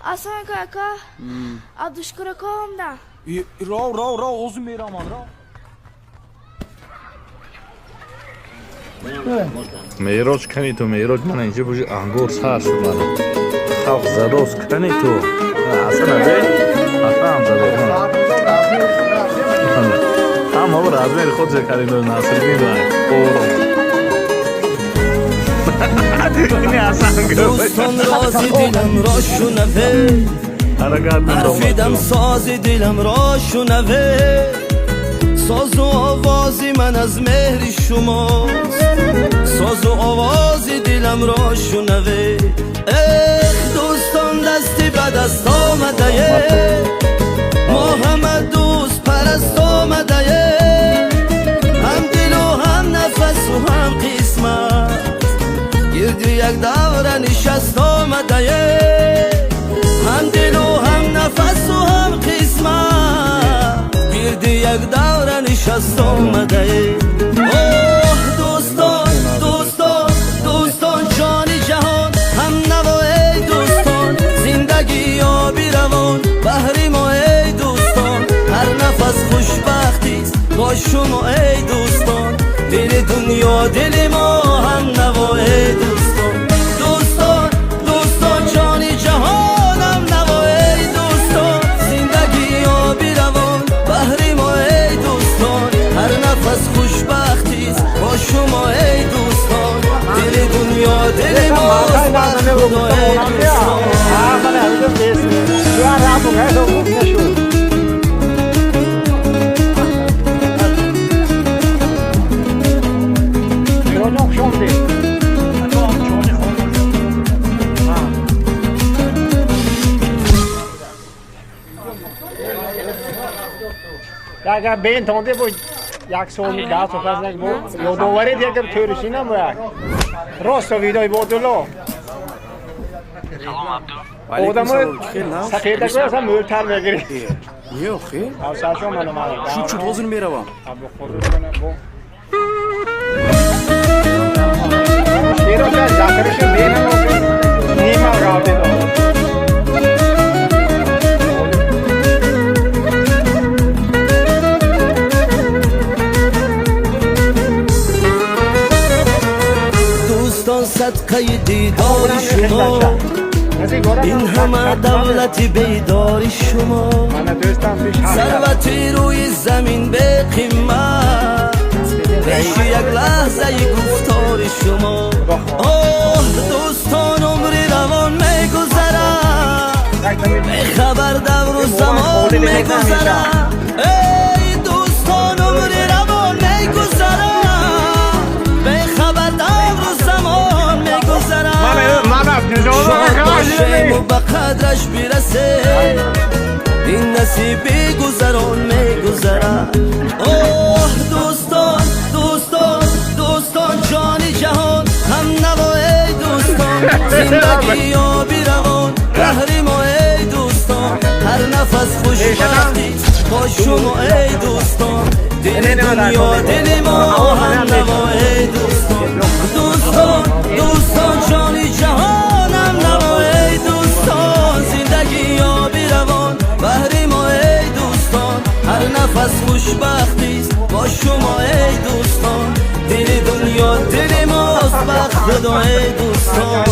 Aslan kaka. Abduşkura komda. Rav o'zim beraman rav. Meyroj kani tu meyroj mana inja bu angor sar shud mana. Xalq zados kani tu. Aslan ave. Afam zade. Ama bu razmer khod se karino nasir nida. دوستان رازی دلم را شنوه حرفیدم سازی دلم را شنوه ساز و آوازی من از مهر شماست ساز و آوازی دلم را شنوه دوستان دستی به دست آمده ما همه دوست پرست آمده هم دل و هم نفس و هم قسمت گردی یک دور نشست آمده هم دل و هم نفس و هم قسمت گردی یک دور نشست آمده دوستان دوستان دوستان جان جهان هم نوای دوستان زندگی یا بیروان بحری ما ای دوستان هر نفس خوشبختی با شما ای دوستان دل دنیا دل ما هم نوای دوستان دوستان دوستان جان جهان هم نوای دوستان زندگی یا بیروان بحری ما ای دوستان هر نفس خوشبختی با شما ای دوستان دل دنیا دل ما خدا ای دوستان اگر به این تانده بود یک سال ده تا کس نک بود یادآوری دیگه تورشی نموید راست و ویدای بود الله آدم های سفیده که اصلا مولتر بگیری Yo'q, اوساشو منو shu chut o'zini beraman. شیرو که جاکرشو بینم نیما راوده دارم صدقه دیدار شما این همه دولت بیدار شما ثروتی روی زمین به قیمت پیش یک لحظه گفتار شما دوستان عمری روان میگذرد به خبر دور و زمان میگذرد ای دوستان عمری روان میگذرد به خبر دور و زمان میگذرد شاد باشیم و به قدرش برسه این نصیبی گذران میگذرد دوستان دوستان دوستان جان جهان هم نوای دوستان زندگی یا بیروان قهر ما ای دوستان هر نفس خوشبختی با شما ای دوستان دل دنیا دل ما هم نوای دوستان دوستان دوستان جان جهان هم نوای دوستان زندگی یا بیروان بحر ما ای دوستان هر نفس خوشبختی با شما ای دوستان دل دنیا دل ماست بخت خدا ای دوستان